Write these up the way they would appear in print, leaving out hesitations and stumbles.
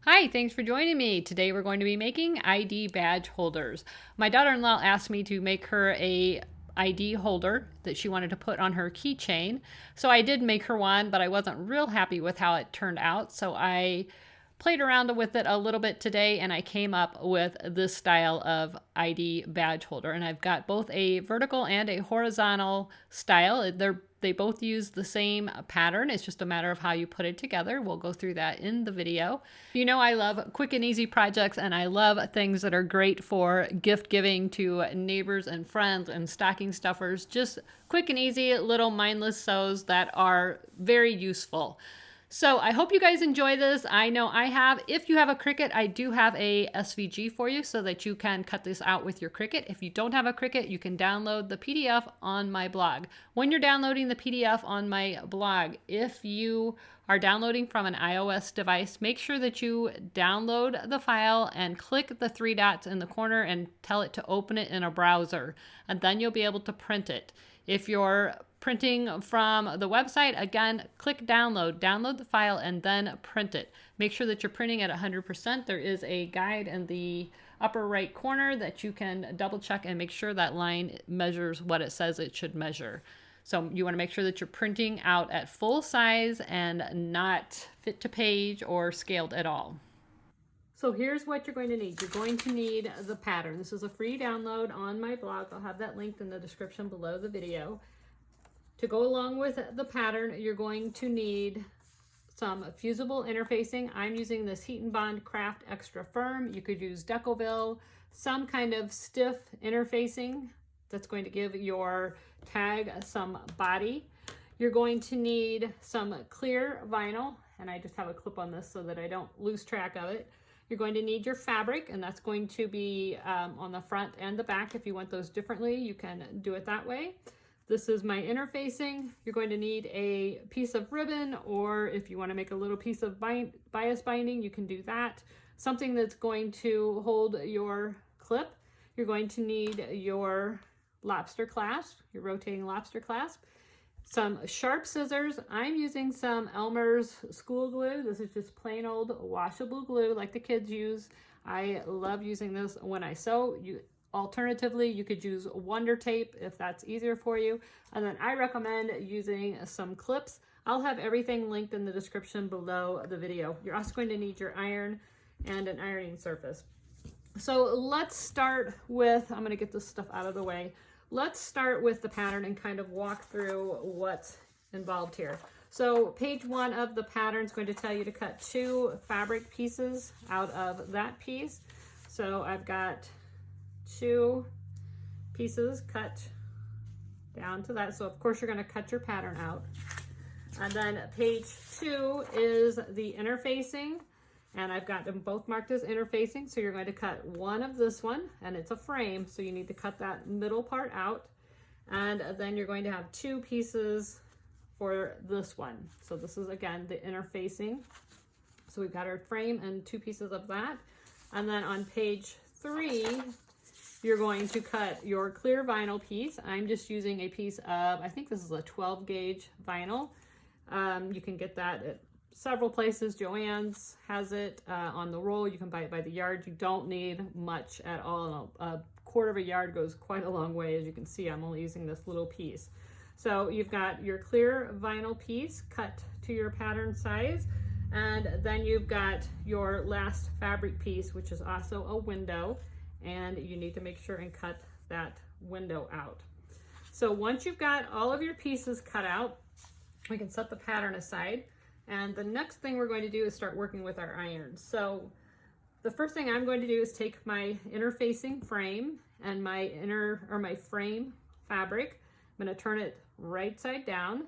Hi, thanks for joining me. Today we're going to be making ID badge holders. My daughter-in-law asked me to make her a ID holder that she wanted to put on her keychain. So I did make her one, but I wasn't real happy with how it turned out. So I played around with it a little bit today and I came up with this style of ID badge holder. And I've got both a vertical and a horizontal style. They both use the same pattern. It's just a matter of how you put it together. We'll go through that in the video. You know, I love quick and easy projects, and I love things that are great for gift giving to neighbors and friends and stocking stuffers. Just quick and easy little mindless sews that are very useful. So I hope you guys enjoy this. I know I have. If you have a Cricut, I do have a SVG for you so that you can cut this out with your Cricut. If you don't have a Cricut, you can download the PDF on my blog. When you're downloading the PDF on my blog, if you are downloading from an iOS device, make sure that you download the file and click the three dots in the corner and tell it to open it in a browser, and then you'll be able to print it. If you're printing from the website, again, click download the file, and then print it. Make sure that you're printing at 100%. There is a guide in the upper right corner that you can double check and make sure that line measures what it says it should measure. So you want to make sure that you're printing out at full size and not fit to page or scaled at all. So here's what you're going to need. You're going to need the pattern. This is a free download on my blog. I'll have that linked in the description below the video. To go along with the pattern, you're going to need some fusible interfacing. I'm using this Heat and Bond Craft Extra Firm. You could use Decovil, some kind of stiff interfacing that's going to give your tag some body. You're going to need some clear vinyl, and I just have a clip on this so that I don't lose track of it. You're going to need your fabric, and that's going to be on the front and the back. If you want those differently, you can do it that way. This is my interfacing. You're going to need a piece of ribbon, or if you want to make a little piece of bias binding, you can do that. Something that's going to hold your clip. You're going to need your lobster clasp, your rotating lobster clasp. Some sharp scissors. I'm using some Elmer's school glue. This is just plain old washable glue like the kids use. I love using this when I sew. Alternatively, you could use Wonder Tape if that's easier for you. And then I recommend using some clips. I'll have everything linked in the description below the video. You're also going to need your iron and an ironing surface. So let's start with, I'm going to get this stuff out of the way. Let's start with the pattern and kind of walk through what's involved here. So page 1 of the pattern is going to tell you to cut 2 fabric pieces out of that piece. So I've got 2 pieces cut down to that. So of course you're going to cut your pattern out. And then page 2 is the interfacing, and I've got them both marked as interfacing. So you're going to cut one of this one, and it's a frame, so you need to cut that middle part out. And then you're going to have 2 pieces for this one. So this is again the interfacing. So we've got our frame and 2 pieces of that. And then on page 3, you're going to cut your clear vinyl piece. I'm just using a piece of, I think this is a 12 gauge vinyl. You can get that at several places. Joann's has it on the roll. You can buy it by the yard. You don't need much at all. A quarter of a yard goes quite a long way. As you can see, I'm only using this little piece. So you've got your clear vinyl piece cut to your pattern size. And then you've got your last fabric piece, which is also a window. And you need to make sure and cut that window out. So once you've got all of your pieces cut out, we can set the pattern aside. And the next thing we're going to do is start working with our irons. So the first thing I'm going to do is take my interfacing frame and my frame fabric. I'm going to turn it right side down.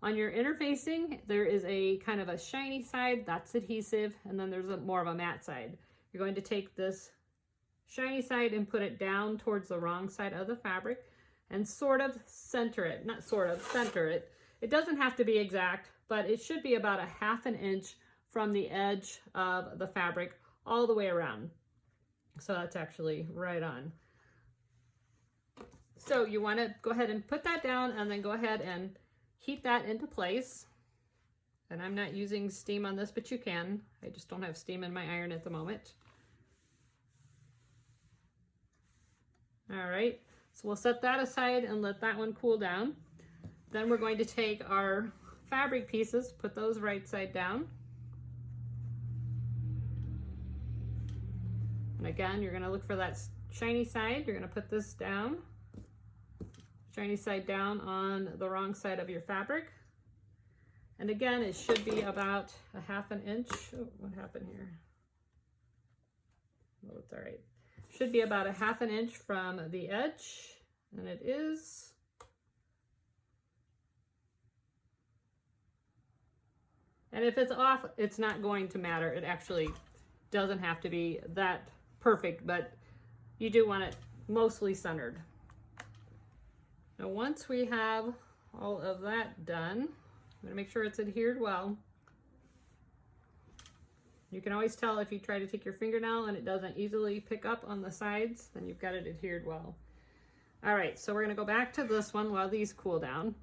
On your interfacing, there is a kind of a shiny side, that's adhesive, and then there's more of a matte side. You're going to take this shiny side and put it down towards the wrong side of the fabric and sort of center it, not sort of, center it. It doesn't have to be exact, but it should be about 1/2 inch from the edge of the fabric all the way around. So that's actually right on. So you want to go ahead and put that down and then go ahead and heat that into place. And I'm not using steam on this, but you can. I just don't have steam in my iron at the moment. All right, so we'll set that aside and let that one cool down. Then we're going to take our fabric pieces, put those right side down. And again, you're gonna look for that shiny side. You're gonna put this down, shiny side down on the wrong side of your fabric. And again, it should be about a ½ an inch. Oh, what happened here? Oh, it's all right. Should be about a ½ an inch from the edge, and it is. And if it's off, it's not going to matter. It actually doesn't have to be that perfect, but you do want it mostly centered. Now, once we have all of that done, I'm going to make sure it's adhered well. You can always tell if you try to take your fingernail and it doesn't easily pick up on the sides, then you've got it adhered well. All right, so we're going to go back to this one while these cool down.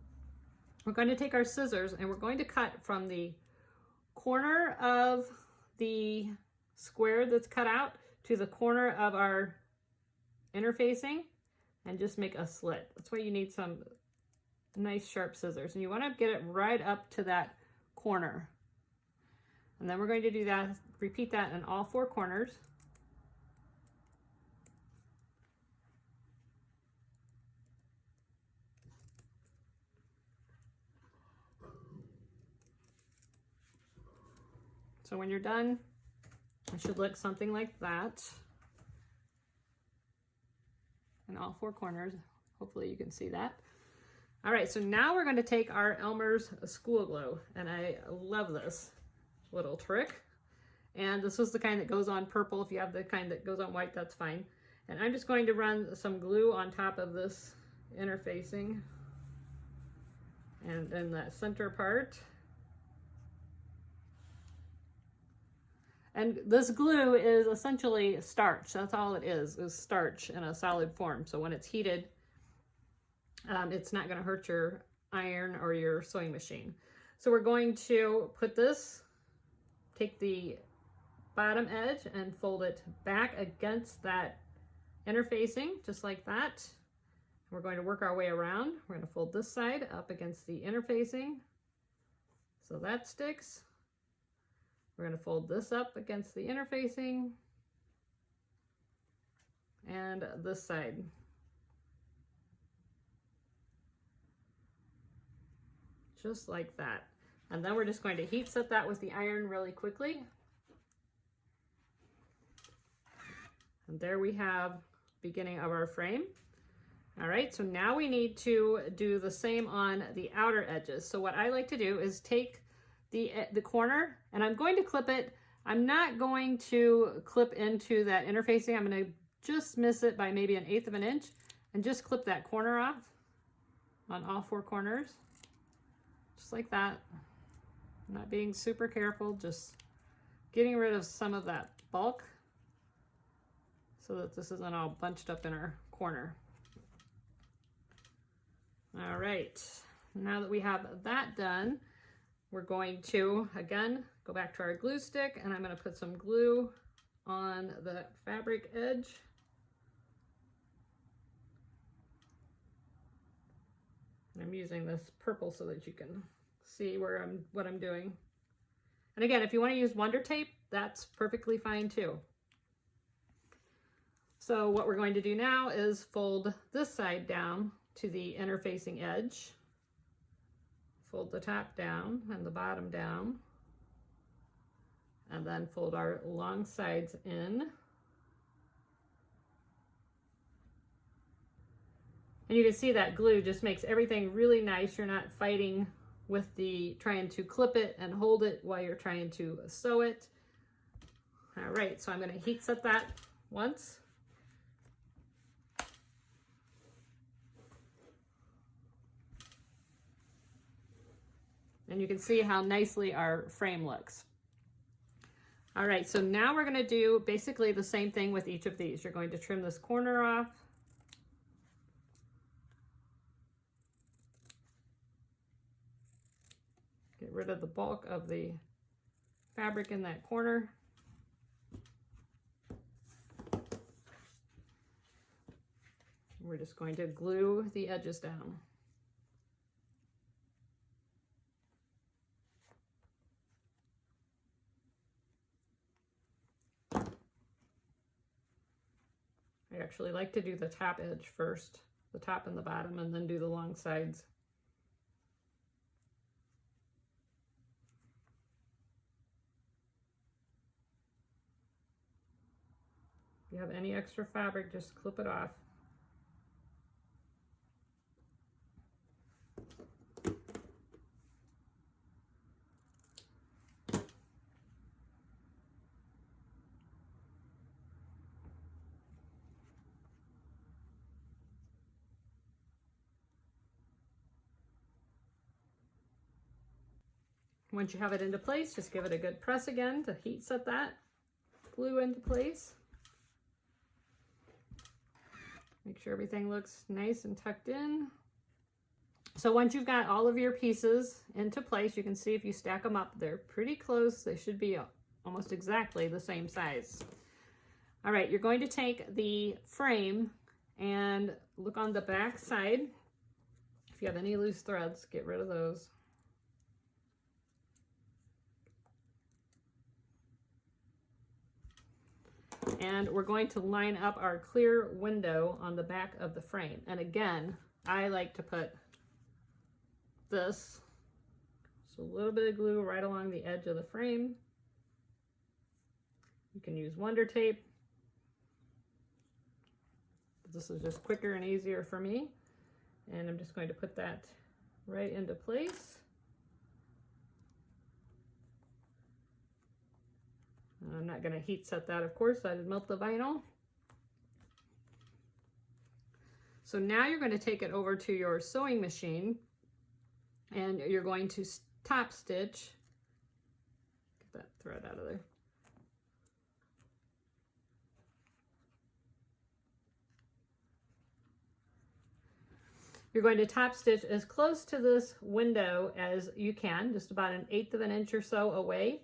We're going to take our scissors and we're going to cut from the corner of the square that's cut out to the corner of our interfacing and just make a slit. That's why you need some nice sharp scissors, and you want to get it right up to that corner. And then we're going to do that, repeat that in all 4 corners. So when you're done, it should look something like that in all 4 corners. Hopefully you can see that. All right, so now we're going to take our Elmer's school glue, and I love this little trick. And this is the kind that goes on purple. If you have the kind that goes on white, that's fine. And I'm just going to run some glue on top of this interfacing and then that center part. And this glue is essentially starch. That's all it is starch in a solid form. So when it's heated, it's not going to hurt your iron or your sewing machine. So we're going to put this, take the bottom edge and fold it back against that interfacing, just like that. We're going to work our way around. We're going to fold this side up against the interfacing, so that sticks. We're going to fold this up against the interfacing and this side. Just like that. And then we're just going to heat set that with the iron really quickly. And there we have beginning of our frame. All right, so now we need to do the same on the outer edges. So what I like to do is take the corner, and I'm going to clip it. I'm not going to clip into that interfacing. I'm going to just miss it by maybe 1/8 of an inch and just clip that corner off on all 4 corners. Just like that. I'm not being super careful, just getting rid of some of that bulk so that this isn't all bunched up in our corner. All right, now that we have that done, we're going to, again, go back to our glue stick, and I'm going to put some glue on the fabric edge. And I'm using this purple so that you can see what I'm doing. And again, if you want to use Wonder Tape, that's perfectly fine too. So what we're going to do now is fold this side down to the interfacing edge. Fold the top down and the bottom down. And then fold our long sides in. And you can see that glue just makes everything really nice. You're not fighting with trying to clip it and hold it while you're trying to sew it. All right, so I'm going to heat set that once. And you can see how nicely our frame looks. All right, so now we're going to do basically the same thing with each of these. You're going to trim this corner off. Get rid of the bulk of the fabric in that corner. We're just going to glue the edges down. I actually like to do the top edge first, the top and the bottom, and then do the long sides. If you have any extra fabric, just clip it off. Once you have it into place, just give it a good press again to heat set that glue into place. Make sure everything looks nice and tucked in. So once you've got all of your pieces into place, you can see if you stack them up, they're pretty close. They should be almost exactly the same size. All right, you're going to take the frame and look on the back side. If you have any loose threads, get rid of those. And we're going to line up our clear window on the back of the frame. And again, I like to put this, just a little bit of glue right along the edge of the frame. You can use Wonder Tape. This is just quicker and easier for me. And I'm just going to put that right into place. I'm not going to heat set that, of course. I did melt the vinyl. So now you're going to take it over to your sewing machine and you're going to top stitch. Get that thread out of there. You're going to top stitch as close to this window as you can, just about 1/8 of an inch or so away.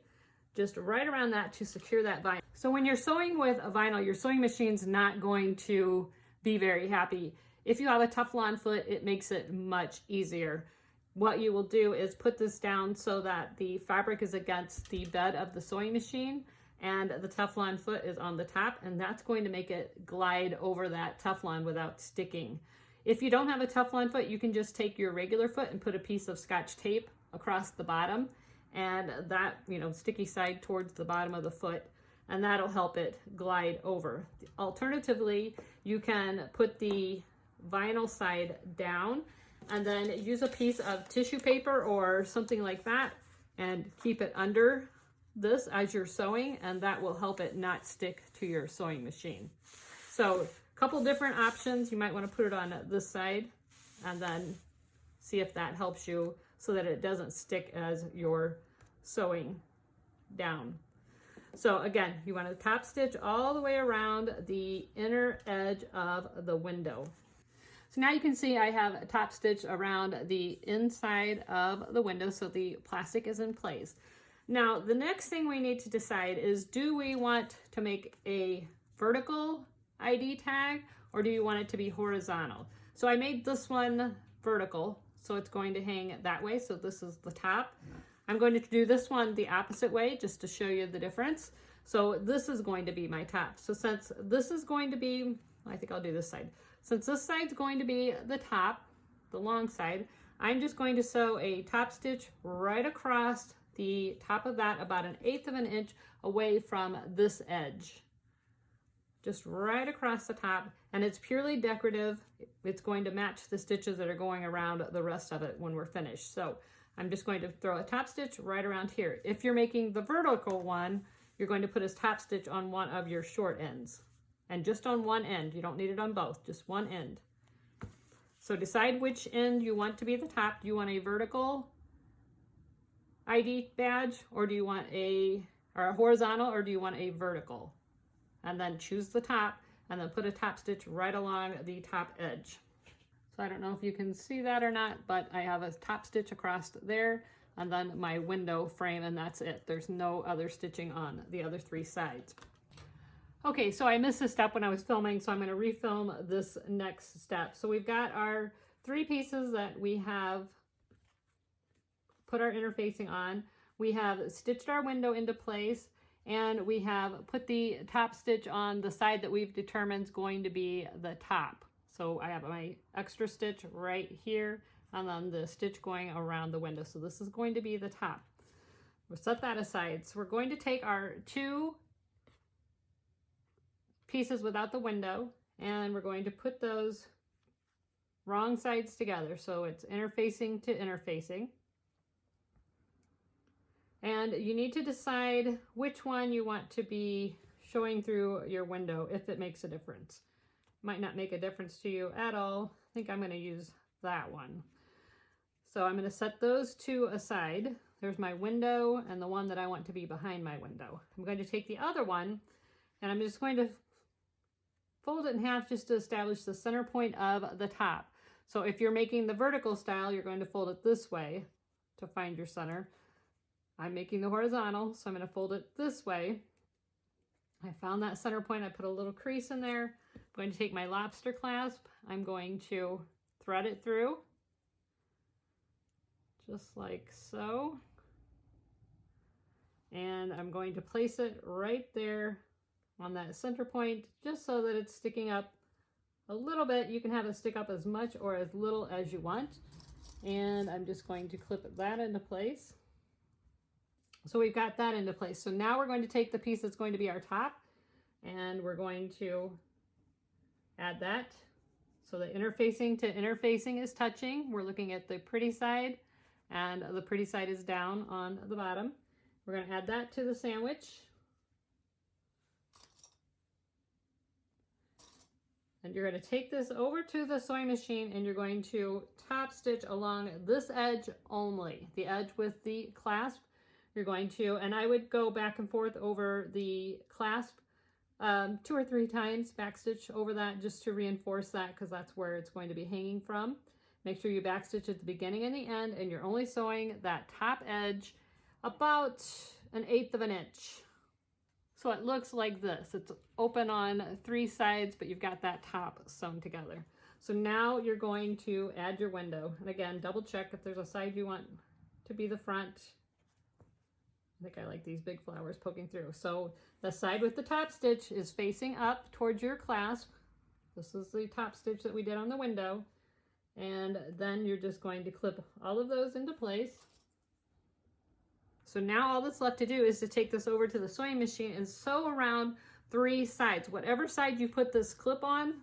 Just right around that to secure that vinyl. So when you're sewing with a vinyl, your sewing machine's not going to be very happy. If you have a Teflon foot, it makes it much easier. What you will do is put this down so that the fabric is against the bed of the sewing machine and the Teflon foot is on the top, and that's going to make it glide over that Teflon without sticking. If you don't have a Teflon foot, you can just take your regular foot and put a piece of Scotch tape across the bottom, and that, sticky side towards the bottom of the foot, and that'll help it glide over. Alternatively, you can put the vinyl side down and then use a piece of tissue paper or something like that and keep it under this as you're sewing, and that will help it not stick to your sewing machine. So a couple different options. You might want to put it on this side and then see if that helps you so that it doesn't stick as you're sewing down. So again, you want to top stitch all the way around the inner edge of the window. So now you can see I have a top stitch around the inside of the window so the plastic is in place. Now the next thing we need to decide is, do we want to make a vertical ID tag or do you want it to be horizontal? So I made this one vertical, so it's going to hang that way. So this is the top. I'm going to do this one the opposite way just to show you the difference. So this is going to be my top. So since this is going to be, I think I'll do this side. Since this side's going to be the top, the long side, I'm just going to sew a top stitch right across the top of that, about 1/8 of an inch away from this edge. Just right across the top, and it's purely decorative. It's going to match the stitches that are going around the rest of it when we're finished. So I'm just going to throw a top stitch right around here. If you're making the vertical one, you're going to put a top stitch on one of your short ends, and just on one end. You don't need it on both, just one end. So decide which end you want to be the top. Do you want a vertical ID badge, or do you want a horizontal, or do you want a vertical? And then choose the top and then put a top stitch right along the top edge. So I don't know if you can see that or not, but I have a top stitch across there. and then my window frame, and that's it. There's no other stitching on the other 3 sides. Okay, so I missed a step when I was filming, so I'm going to refilm this next step. So we've got our 3 pieces that we have put our interfacing on. We have stitched our window into place, and we have put the top stitch on the side that we've determined is going to be the top. So I have my extra stitch right here, and then the stitch going around the window. So this is going to be the top. We'll set that aside. So we're going to take our 2 pieces without the window, and we're going to put those wrong sides together. So it's interfacing to interfacing. And you need to decide which one you want to be showing through your window, if it makes a difference. Might not make a difference to you at all. I think I'm going to use that one. So I'm going to set those 2 aside. There's my window and the one that I want to be behind my window. I'm going to take the other one, and I'm just going to fold it in half just to establish the center point of the top. So if you're making the vertical style, you're going to fold it this way to find your center. I'm making the horizontal, so I'm going to fold it this way. I found that center point. I put a little crease in there. I'm going to take my lobster clasp. I'm going to thread it through, just like so. And I'm going to place it right there on that center point, just so that it's sticking up a little bit. You can have it stick up as much or as little as you want. And I'm just going to clip that into place. So we've got that into place. So now we're going to take the piece that's going to be our top, and we're going to add that. So the interfacing to interfacing is touching. We're looking at the pretty side, and the pretty side is down on the bottom. We're going to add that to the sandwich. And you're going to take this over to the sewing machine, and you're going to top stitch along this edge only, the edge with the clasp. You're going to, and I would go back and forth over the clasp 2 or 3 times, backstitch over that just to reinforce that, because that's where it's going to be hanging from. Make sure you backstitch at the beginning and the end, and you're only sewing that top edge about 1/8 of an inch. So it looks like this. It's open on 3 sides, but you've got that top sewn together. So now you're going to add your window. And again, double check if there's a side you want to be the front. I think I like these big flowers poking through. So the side with the top stitch is facing up towards your clasp. This is the top stitch that we did on the window. And then you're just going to clip all of those into place. So now all that's left to do is to take this over to the sewing machine and sew around 3 sides. Whatever side you put this clip on,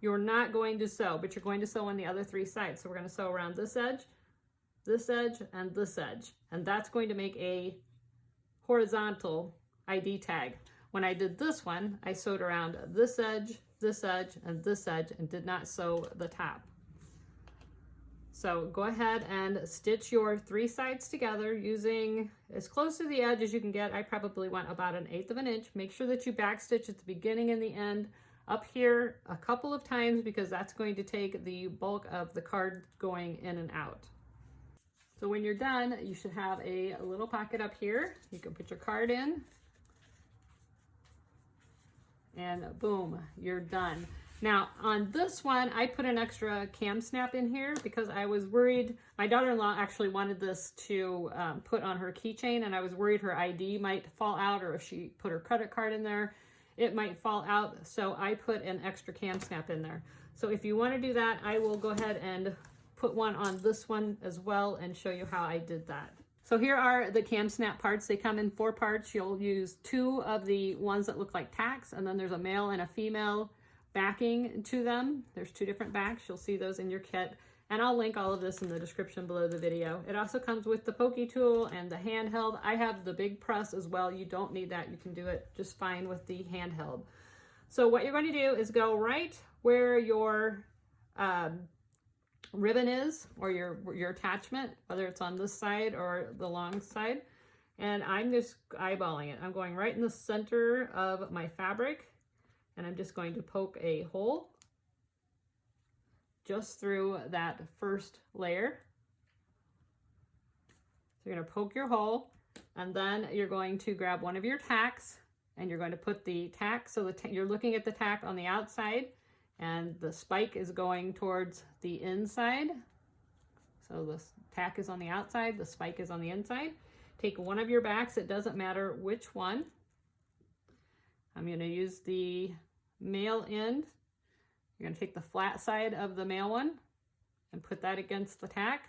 you're not going to sew, but you're going to sew on the other 3 sides. So we're going to sew around this edge, and this edge. And that's going to make a horizontal ID tag. When I did this one, I sewed around this edge, and this edge, and did not sew the top. So go ahead and stitch your 3 sides together using as close to the edge as you can get. I probably went about 1/8 of an inch. Make sure that you backstitch at the beginning and the end up here a couple of times, because that's going to take the bulk of the card going in and out. So when you're done, you should have a little pocket up here. You can put your card in, and boom, you're done. Now on this one, I put an extra cam snap in here because I was worried. My daughter-in-law actually wanted this to put on her keychain, and I was worried her ID might fall out, or if she put her credit card in there, it might fall out. So I put an extra cam snap in there. So if you want to do that, I will go ahead and put one on this one as well and show you how I did that. So here are the cam snap parts. They come in 4 parts. You'll use 2 of the ones that look like tacks, and then there's a male and a female backing to them. There's 2 different backs. You'll see those in your kit, and I'll link all of this in the description below the video. It also comes with the pokey tool and the handheld. I have the big press as well. You don't need that. You can do it just fine with the handheld. So what you're going to do is go right where your ribbon is, or your attachment, whether it's on this side or the long side, and I'm just eyeballing it. I'm going right in the center of my fabric, and I'm just going to poke a hole just through that first layer. you're going to poke your hole, and then you're going to grab one of your tacks, and you're going to put the tack, so you're looking at the tack on the outside, and the spike is going towards the inside. So the tack is on the outside, the spike is on the inside. Take one of your backs, it doesn't matter which one. I'm going to use the male end. You're going to take the flat side of the male one and put that against the tack.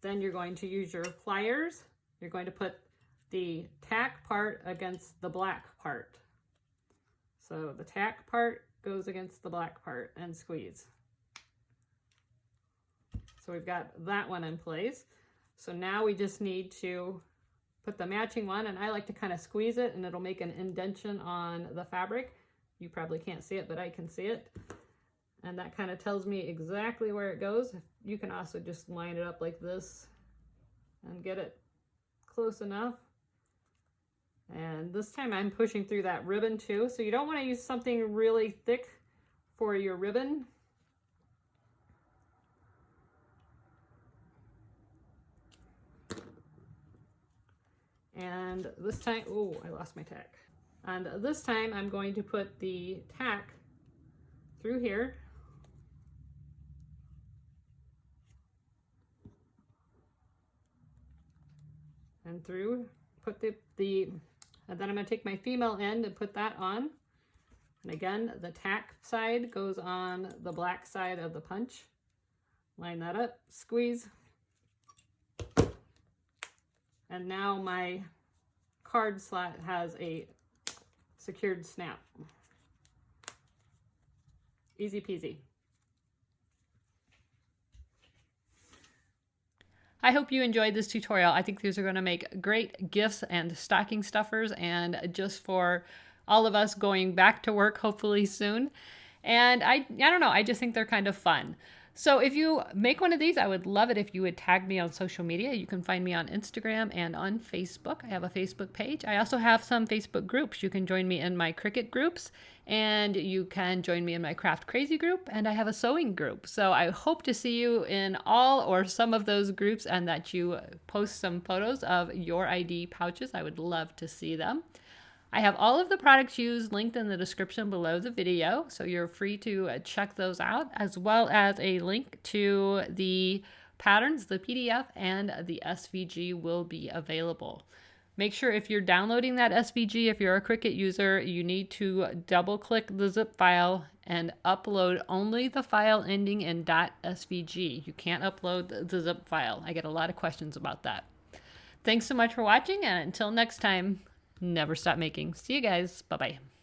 Then you're going to use your pliers. You're going to put the tack part against the black part. So the tack part goes against the black part and squeeze. So we've got that one in place. So now we just need to put the matching one, and I like to kind of squeeze it and it'll make an indentation on the fabric. You probably can't see it, but I can see it. And that kind of tells me exactly where it goes. You can also just line it up like this and get it close enough. And this time I'm pushing through that ribbon too. So you don't want to use something really thick for your ribbon. And this time, oh, I lost my tack. And this time I'm going to put the tack through here. And through, put and then I'm going to take my female end and put that on. And again, the tack side goes on the black side of the punch. Line that up, squeeze. And now my card slot has a secured snap. Easy peasy. I hope you enjoyed this tutorial. I think these are going to make great gifts and stocking stuffers, and just for all of us going back to work hopefully soon. And I don't know, I just think they're kind of fun. So if you make one of these, I would love it if you would tag me on social media. You can find me on Instagram and on Facebook. I have a Facebook page. I also have some Facebook groups. You can join me in my Cricut groups, and you can join me in my Craft Crazy group, and I have a sewing group. So I hope to see you in all or some of those groups, and that you post some photos of your ID pouches. I would love to see them. I have all of the products used linked in the description below the video, so you're free to check those out, as well as a link to the patterns. The PDF and the SVG will be available. Make sure if you're downloading that SVG, if you're a Cricut user, you need to double click the zip file and upload only the file ending in .svg. You can't upload the zip file. I get a lot of questions about that. Thanks so much for watching, and until next time, never stop making. See you guys. Bye-bye.